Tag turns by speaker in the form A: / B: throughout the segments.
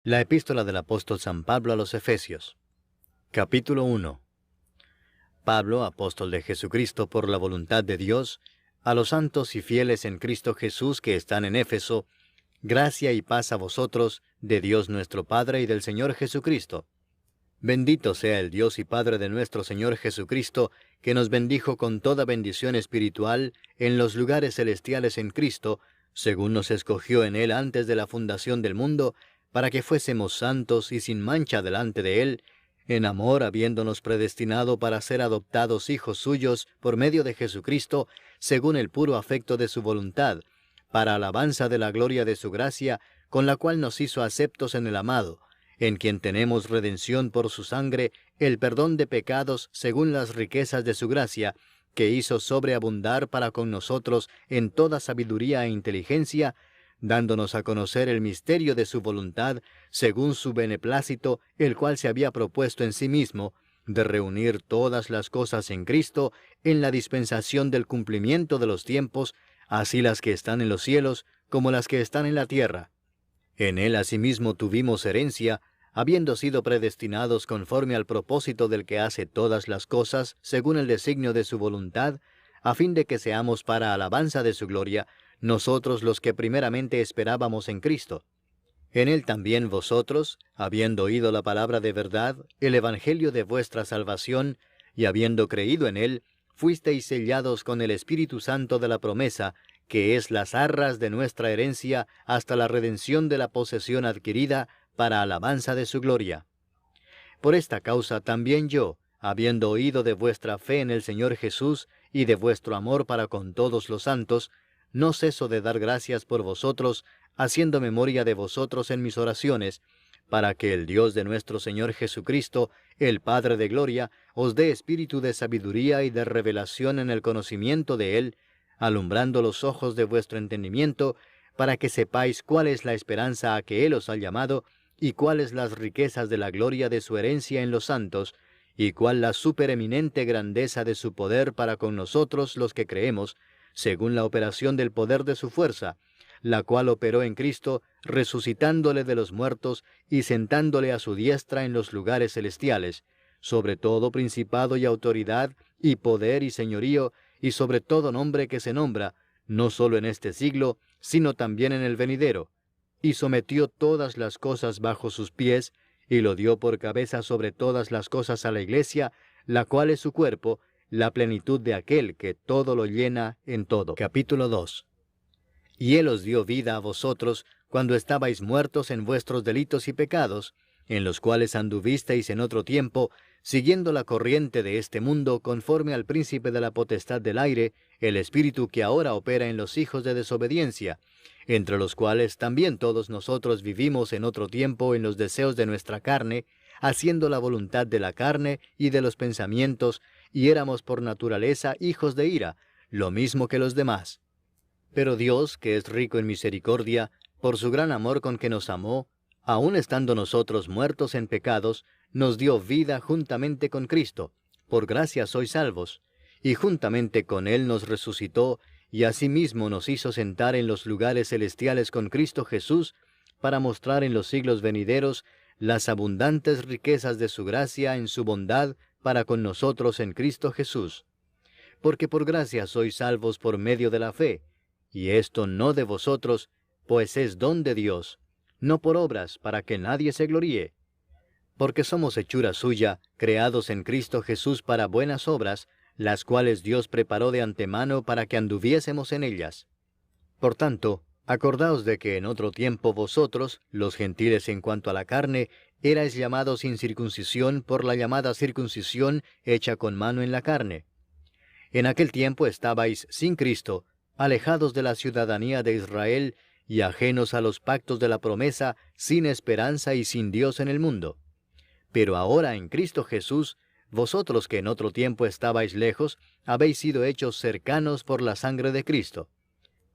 A: La epístola del apóstol San Pablo a los Efesios. Capítulo 1. Pablo, apóstol de Jesucristo por la voluntad de Dios, a los santos y fieles en Cristo Jesús que están en Éfeso, gracia y paz a vosotros, de Dios nuestro Padre y del Señor Jesucristo. Bendito sea el Dios y Padre de nuestro Señor Jesucristo, que nos bendijo con toda bendición espiritual en los lugares celestiales en Cristo, según nos escogió en Él antes de la fundación del mundo, para que fuésemos santos y sin mancha delante de Él, en amor habiéndonos predestinado para ser adoptados hijos suyos por medio de Jesucristo, según el puro afecto de su voluntad, para alabanza de la gloria de su gracia, con la cual nos hizo aceptos en el amado, en quien tenemos redención por su sangre, el perdón de pecados según las riquezas de su gracia, que hizo sobreabundar para con nosotros en toda sabiduría e inteligencia, dándonos a conocer el misterio de su voluntad, según su beneplácito, el cual se había propuesto en sí mismo, de reunir todas las cosas en Cristo, en la dispensación del cumplimiento de los tiempos, así las que están en los cielos como las que están en la tierra. En Él asimismo tuvimos herencia, habiendo sido predestinados conforme al propósito del que hace todas las cosas, según el designio de su voluntad, a fin de que seamos para alabanza de su gloria, nosotros los que primeramente esperábamos en Cristo. En Él también vosotros, habiendo oído la palabra de verdad, el evangelio de vuestra salvación, y habiendo creído en Él, fuisteis sellados con el Espíritu Santo de la promesa, que es las arras de nuestra herencia hasta la redención de la posesión adquirida para alabanza de su gloria. Por esta causa también yo, habiendo oído de vuestra fe en el Señor Jesús y de vuestro amor para con todos los santos, no ceso de dar gracias por vosotros, haciendo memoria de vosotros en mis oraciones, para que el Dios de nuestro Señor Jesucristo, el Padre de gloria, os dé espíritu de sabiduría y de revelación en el conocimiento de Él, alumbrando los ojos de vuestro entendimiento, para que sepáis cuál es la esperanza a que Él os ha llamado, y cuáles las riquezas de la gloria de su herencia en los santos, y cuál la supereminente grandeza de su poder para con nosotros los que creemos, según la operación del poder de su fuerza, la cual operó en Cristo, resucitándole de los muertos y sentándole a su diestra en los lugares celestiales, sobre todo principado y autoridad, y poder y señorío, y sobre todo nombre que se nombra, no solo en este siglo, sino también en el venidero, y sometió todas las cosas bajo sus pies, y lo dio por cabeza sobre todas las cosas a la Iglesia, la cual es su cuerpo, la plenitud de aquel que todo lo llena en todo. Capítulo 2. Y Él os dio vida a vosotros, cuando estabais muertos en vuestros delitos y pecados, en los cuales anduvisteis en otro tiempo, siguiendo la corriente de este mundo conforme al príncipe de la potestad del aire, el espíritu que ahora opera en los hijos de desobediencia, entre los cuales también todos nosotros vivimos en otro tiempo en los deseos de nuestra carne, haciendo la voluntad de la carne y de los pensamientos, y éramos por naturaleza hijos de ira, lo mismo que los demás. Pero Dios, que es rico en misericordia, por su gran amor con que nos amó, aun estando nosotros muertos en pecados, nos dio vida juntamente con Cristo. Por gracia sois salvos. Y juntamente con Él nos resucitó, y asimismo nos hizo sentar en los lugares celestiales con Cristo Jesús, para mostrar en los siglos venideros las abundantes riquezas de su gracia en su bondad para con nosotros en Cristo Jesús. Porque por gracia sois salvos por medio de la fe, y esto no de vosotros, pues es don de Dios, no por obras, para que nadie se gloríe. Porque somos hechura suya, creados en Cristo Jesús para buenas obras, las cuales Dios preparó de antemano para que anduviésemos en ellas. Por tanto, acordaos de que en otro tiempo vosotros, los gentiles en cuanto a la carne, erais llamados sin circuncisión por la llamada circuncisión hecha con mano en la carne. En aquel tiempo estabais sin Cristo, alejados de la ciudadanía de Israel y ajenos a los pactos de la promesa, sin esperanza y sin Dios en el mundo. Pero ahora en Cristo Jesús, vosotros que en otro tiempo estabais lejos, habéis sido hechos cercanos por la sangre de Cristo.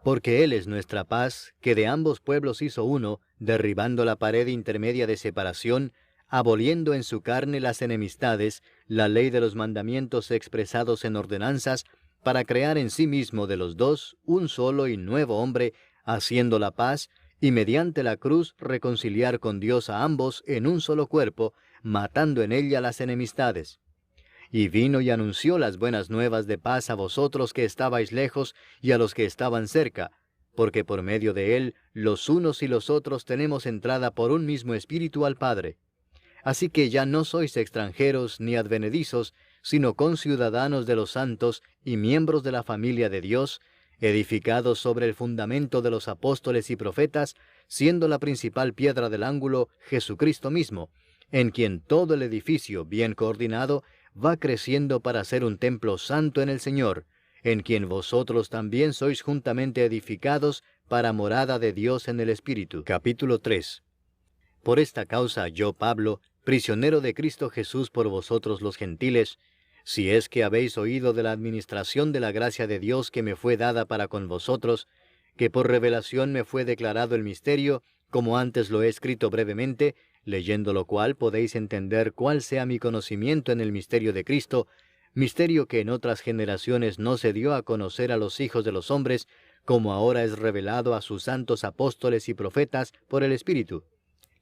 A: Porque Él es nuestra paz, que de ambos pueblos hizo uno, derribando la pared intermedia de separación, aboliendo en su carne las enemistades, la ley de los mandamientos expresados en ordenanzas, para crear en sí mismo de los dos un solo y nuevo hombre, haciendo la paz, y mediante la cruz reconciliar con Dios a ambos en un solo cuerpo, matando en ella las enemistades. Y vino y anunció las buenas nuevas de paz a vosotros que estabais lejos y a los que estaban cerca, porque por medio de él los unos y los otros tenemos entrada por un mismo espíritu al Padre. Así que ya no sois extranjeros ni advenedizos, sino conciudadanos de los santos y miembros de la familia de Dios, edificados sobre el fundamento de los apóstoles y profetas, siendo la principal piedra del ángulo Jesucristo mismo, en quien todo el edificio, bien coordinado, va creciendo para ser un templo santo en el Señor, en quien vosotros también sois juntamente edificados para morada de Dios en el Espíritu. Capítulo 3. Por esta causa yo, Pablo, prisionero de Cristo Jesús por vosotros los gentiles, si es que habéis oído de la administración de la gracia de Dios que me fue dada para con vosotros, que por revelación me fue declarado el misterio, como antes lo he escrito brevemente, leyendo lo cual podéis entender cuál sea mi conocimiento en el misterio de Cristo, misterio que en otras generaciones no se dio a conocer a los hijos de los hombres, como ahora es revelado a sus santos apóstoles y profetas por el Espíritu,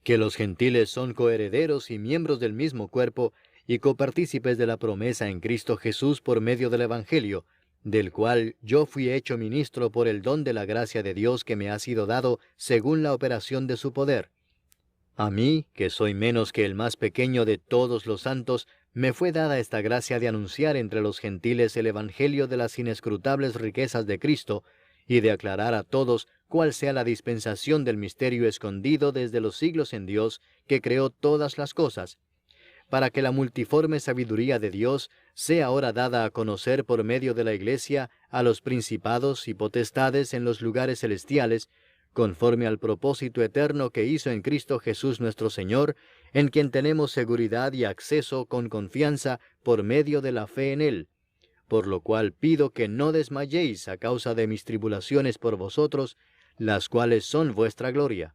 A: que los gentiles son coherederos y miembros del mismo cuerpo, y copartícipes de la promesa en Cristo Jesús por medio del Evangelio, del cual yo fui hecho ministro por el don de la gracia de Dios que me ha sido dado según la operación de su poder. A mí, que soy menos que el más pequeño de todos los santos, me fue dada esta gracia de anunciar entre los gentiles el Evangelio de las inescrutables riquezas de Cristo, y de aclarar a todos cuál sea la dispensación del misterio escondido desde los siglos en Dios, que creó todas las cosas, para que la multiforme sabiduría de Dios sea ahora dada a conocer por medio de la Iglesia a los principados y potestades en los lugares celestiales, conforme al propósito eterno que hizo en Cristo Jesús nuestro Señor, en quien tenemos seguridad y acceso con confianza por medio de la fe en Él. Por lo cual pido que no desmayéis a causa de mis tribulaciones por vosotros, las cuales son vuestra gloria.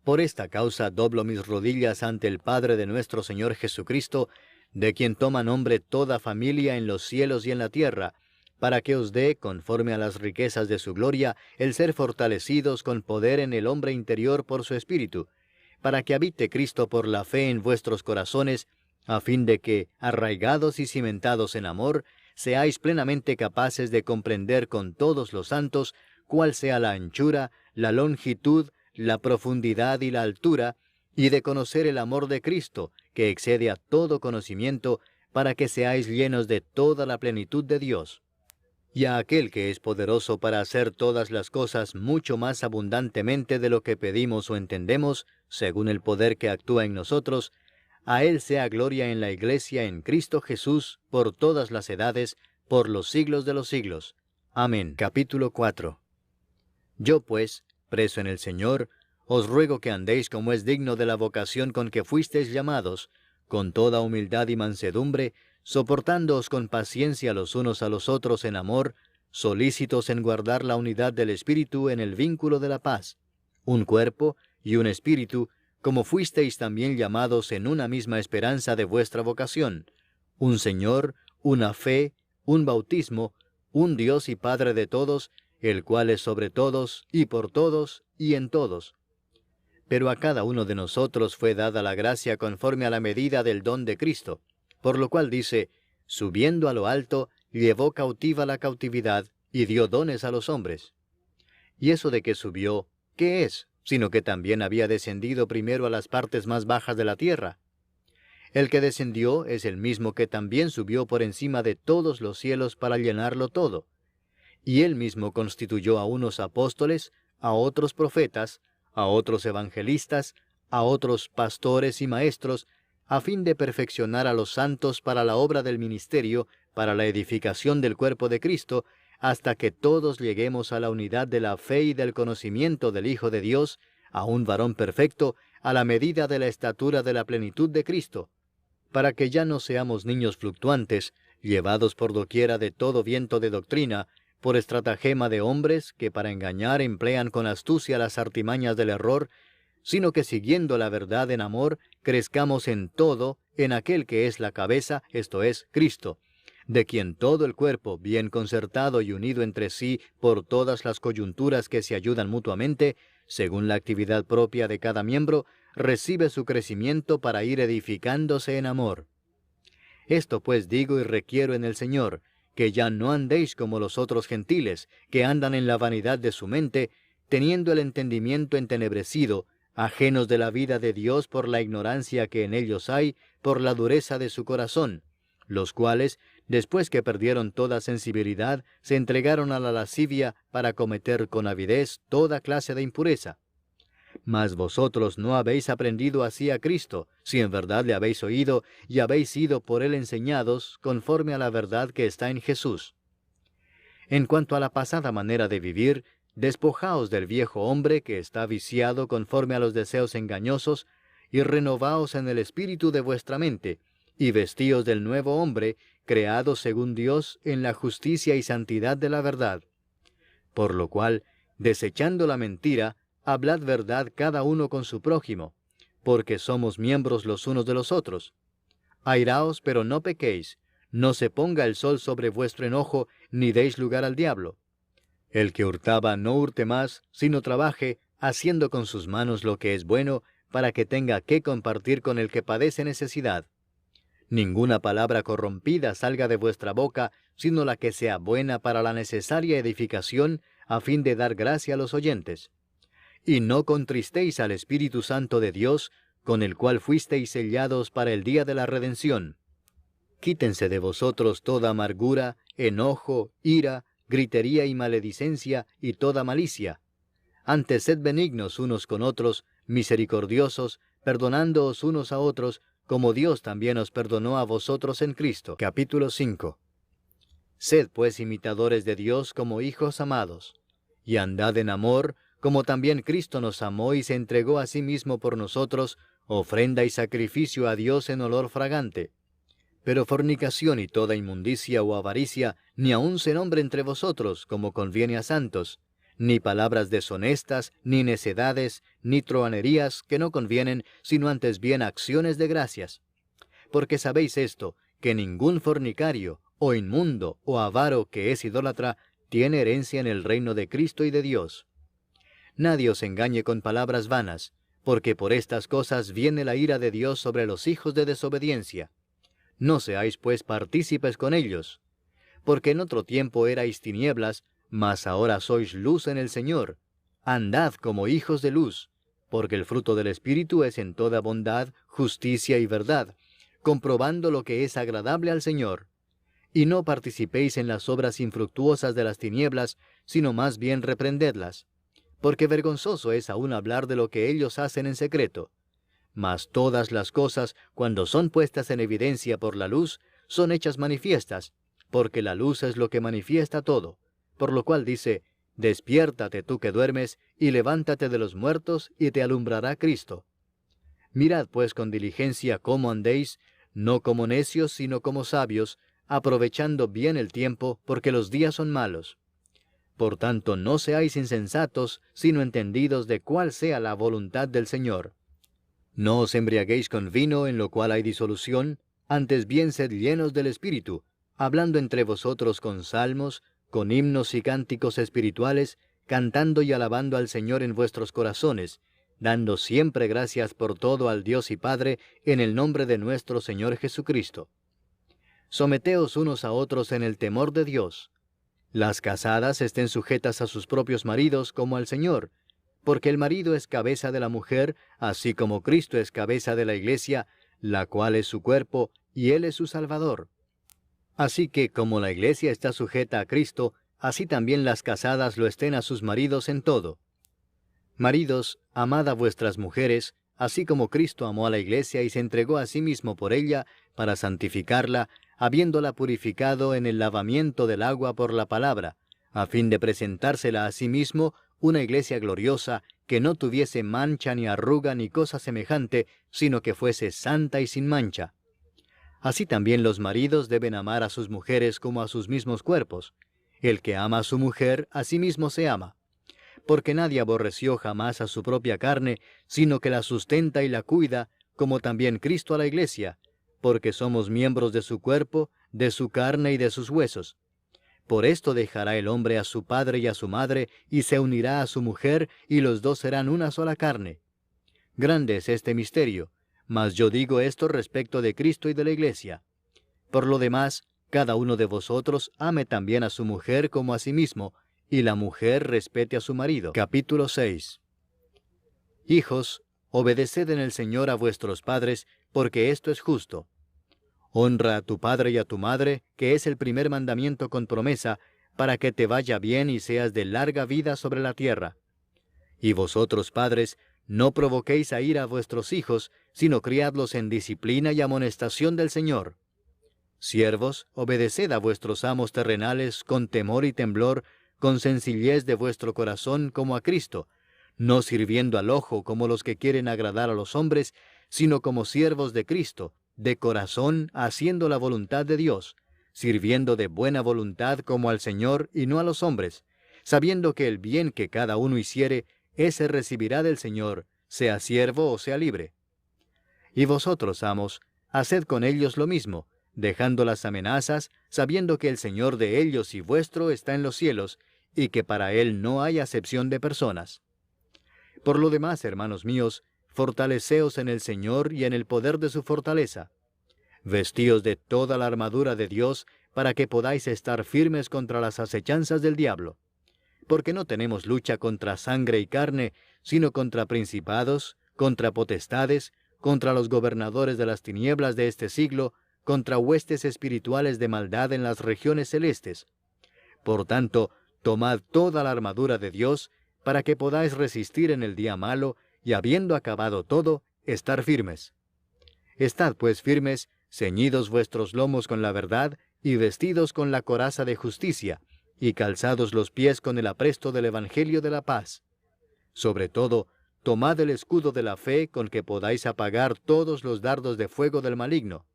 A: Por esta causa doblo mis rodillas ante el Padre de nuestro Señor Jesucristo, de quien toma nombre toda familia en los cielos y en la tierra, para que os dé, conforme a las riquezas de su gloria, el ser fortalecidos con poder en el hombre interior por su Espíritu, para que habite Cristo por la fe en vuestros corazones, a fin de que, arraigados y cimentados en amor, seáis plenamente capaces de comprender con todos los santos cuál sea la anchura, la longitud, la profundidad y la altura, y de conocer el amor de Cristo, que excede a todo conocimiento, para que seáis llenos de toda la plenitud de Dios. Y a aquel que es poderoso para hacer todas las cosas mucho más abundantemente de lo que pedimos o entendemos, según el poder que actúa en nosotros, a Él sea gloria en la Iglesia en Cristo Jesús, por todas las edades, por los siglos de los siglos. Amén. Capítulo 4. Yo pues, preso en el Señor, os ruego que andéis como es digno de la vocación con que fuisteis llamados, con toda humildad y mansedumbre, soportándoos con paciencia los unos a los otros en amor, solícitos en guardar la unidad del Espíritu en el vínculo de la paz, un cuerpo y un espíritu, como fuisteis también llamados en una misma esperanza de vuestra vocación, un Señor, una fe, un bautismo, un Dios y Padre de todos, el cual es sobre todos, y por todos, y en todos. Pero a cada uno de nosotros fue dada la gracia conforme a la medida del don de Cristo, por lo cual dice, subiendo a lo alto, llevó cautiva la cautividad, y dio dones a los hombres. Y eso de que subió, ¿qué es? Sino que también había descendido primero a las partes más bajas de la tierra. El que descendió es el mismo que también subió por encima de todos los cielos para llenarlo todo. Y él mismo constituyó a unos apóstoles, a otros profetas, a otros evangelistas, a otros pastores y maestros, a fin de perfeccionar a los santos para la obra del ministerio, para la edificación del cuerpo de Cristo, hasta que todos lleguemos a la unidad de la fe y del conocimiento del Hijo de Dios, a un varón perfecto, a la medida de la estatura de la plenitud de Cristo, para que ya no seamos niños fluctuantes, llevados por doquiera de todo viento de doctrina, por estratagema de hombres que para engañar emplean con astucia las artimañas del error, sino que siguiendo la verdad en amor, crezcamos en todo en aquel que es la cabeza, esto es, Cristo, de quien todo el cuerpo, bien concertado y unido entre sí por todas las coyunturas que se ayudan mutuamente, según la actividad propia de cada miembro, recibe su crecimiento para ir edificándose en amor. Esto pues digo y requiero en el Señor, que ya no andéis como los otros gentiles, que andan en la vanidad de su mente, teniendo el entendimiento entenebrecido, ajenos de la vida de Dios por la ignorancia que en ellos hay, por la dureza de su corazón, los cuales, después que perdieron toda sensibilidad, se entregaron a la lascivia para cometer con avidez toda clase de impureza. Mas vosotros no habéis aprendido así a Cristo, si en verdad le habéis oído y habéis sido por él enseñados, conforme a la verdad que está en Jesús. En cuanto a la pasada manera de vivir, despojaos del viejo hombre que está viciado conforme a los deseos engañosos, y renovaos en el espíritu de vuestra mente, y vestíos del nuevo hombre, creado según Dios en la justicia y santidad de la verdad. Por lo cual, desechando la mentira, hablad verdad cada uno con su prójimo, porque somos miembros los unos de los otros. Airaos, pero no pequéis, no se ponga el sol sobre vuestro enojo, ni deis lugar al diablo. El que hurtaba no hurte más, sino trabaje, haciendo con sus manos lo que es bueno, para que tenga que compartir con el que padece necesidad. Ninguna palabra corrompida salga de vuestra boca, sino la que sea buena para la necesaria edificación, a fin de dar gracia a los oyentes. Y no contristéis al Espíritu Santo de Dios, con el cual fuisteis sellados para el día de la redención. Quítense de vosotros toda amargura, enojo, ira, gritería y maledicencia, y toda malicia. Antes sed benignos unos con otros, misericordiosos, perdonándoos unos a otros, como Dios también os perdonó a vosotros en Cristo. Capítulo 5. Sed pues imitadores de Dios como hijos amados, y andad en amor, como también Cristo nos amó y se entregó a sí mismo por nosotros, ofrenda y sacrificio a Dios en olor fragante. Pero fornicación y toda inmundicia o avaricia, ni aun se nombre entre vosotros, como conviene a santos, ni palabras deshonestas, ni necedades, ni truhanerías que no convienen, sino antes bien acciones de gracias. Porque sabéis esto, que ningún fornicario, o inmundo, o avaro que es idólatra, tiene herencia en el reino de Cristo y de Dios. Nadie os engañe con palabras vanas, porque por estas cosas viene la ira de Dios sobre los hijos de desobediencia. No seáis pues partícipes con ellos, porque en otro tiempo erais tinieblas, mas ahora sois luz en el Señor. Andad como hijos de luz, porque el fruto del Espíritu es en toda bondad, justicia y verdad, comprobando lo que es agradable al Señor. Y no participéis en las obras infructuosas de las tinieblas, sino más bien reprendedlas. Porque vergonzoso es aún hablar de lo que ellos hacen en secreto. Mas todas las cosas, cuando son puestas en evidencia por la luz, son hechas manifiestas, porque la luz es lo que manifiesta todo. Por lo cual dice, despiértate tú que duermes, y levántate de los muertos, y te alumbrará Cristo. Mirad pues con diligencia cómo andéis, no como necios, sino como sabios, aprovechando bien el tiempo, porque los días son malos. Por tanto, no seáis insensatos, sino entendidos de cuál sea la voluntad del Señor. No os embriaguéis con vino, en lo cual hay disolución, antes bien sed llenos del Espíritu, hablando entre vosotros con salmos, con himnos y cánticos espirituales, cantando y alabando al Señor en vuestros corazones, dando siempre gracias por todo al Dios y Padre, en el nombre de nuestro Señor Jesucristo. Someteos unos a otros en el temor de Dios. Las casadas estén sujetas a sus propios maridos como al Señor, porque el marido es cabeza de la mujer, así como Cristo es cabeza de la Iglesia, la cual es su cuerpo, y Él es su Salvador. Así que, como la Iglesia está sujeta a Cristo, así también las casadas lo estén a sus maridos en todo. Maridos, amad a vuestras mujeres, así como Cristo amó a la Iglesia y se entregó a sí mismo por ella, para santificarla, habiéndola purificado en el lavamiento del agua por la palabra, a fin de presentársela a sí mismo una iglesia gloriosa, que no tuviese mancha ni arruga ni cosa semejante, sino que fuese santa y sin mancha. Así también los maridos deben amar a sus mujeres como a sus mismos cuerpos. El que ama a su mujer, a sí mismo se ama. Porque nadie aborreció jamás a su propia carne, sino que la sustenta y la cuida, como también Cristo a la iglesia, porque somos miembros de su cuerpo, de su carne y de sus huesos. Por esto dejará el hombre a su padre y a su madre, y se unirá a su mujer, y los dos serán una sola carne. Grande es este misterio, mas yo digo esto respecto de Cristo y de la Iglesia. Por lo demás, cada uno de vosotros ame también a su mujer como a sí mismo, y la mujer respete a su marido. Capítulo 6. Hijos, obedeced en el Señor a vuestros padres, porque esto es justo. Honra a tu padre y a tu madre, que es el primer mandamiento con promesa, para que te vaya bien y seas de larga vida sobre la tierra. Y vosotros, padres, no provoquéis a ira a vuestros hijos, sino criadlos en disciplina y amonestación del Señor. Siervos, obedeced a vuestros amos terrenales con temor y temblor, con sencillez de vuestro corazón como a Cristo, no sirviendo al ojo como los que quieren agradar a los hombres, sino como siervos de Cristo, de corazón haciendo la voluntad de Dios, sirviendo de buena voluntad como al Señor y no a los hombres, sabiendo que el bien que cada uno hiciere, ese recibirá del Señor, sea siervo o sea libre. Y vosotros, amos, haced con ellos lo mismo, dejando las amenazas, sabiendo que el Señor de ellos y vuestro está en los cielos, y que para Él no hay acepción de personas. Por lo demás, hermanos míos, fortaleceos en el Señor y en el poder de su fortaleza. Vestíos de toda la armadura de Dios, para que podáis estar firmes contra las acechanzas del diablo. Porque no tenemos lucha contra sangre y carne, sino contra principados, contra potestades, contra los gobernadores de las tinieblas de este siglo, contra huestes espirituales de maldad en las regiones celestes. Por tanto, tomad toda la armadura de Dios, para que podáis resistir en el día malo, y habiendo acabado todo, estar firmes. Estad pues firmes, ceñidos vuestros lomos con la verdad, y vestidos con la coraza de justicia, y calzados los pies con el apresto del Evangelio de la paz. Sobre todo, tomad el escudo de la fe con que podáis apagar todos los dardos de fuego del maligno.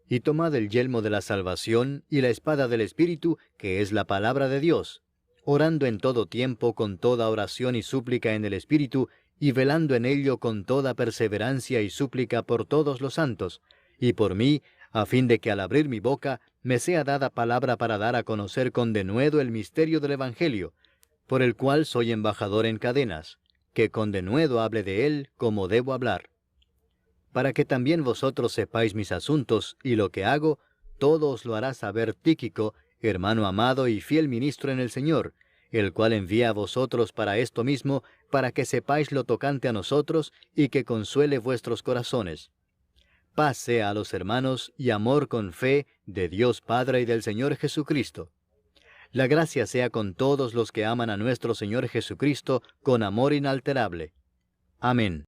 A: Y tomad el yelmo de la salvación y la espada del Espíritu, que es la palabra de Dios, orando en todo tiempo con toda oración y súplica en el Espíritu, y velando en ello con toda perseverancia y súplica por todos los santos, y por mí, a fin de que al abrir mi boca me sea dada palabra para dar a conocer con denuedo el misterio del Evangelio, por el cual soy embajador en cadenas, que con denuedo hable de él como debo hablar. Para que también vosotros sepáis mis asuntos y lo que hago, todo os lo hará saber Tíquico, hermano amado y fiel ministro en el Señor, el cual envía a vosotros para esto mismo, para que sepáis lo tocante a nosotros y que consuele vuestros corazones. Paz sea a los hermanos y amor con fe de Dios Padre y del Señor Jesucristo. La gracia sea con todos los que aman a nuestro Señor Jesucristo con amor inalterable. Amén.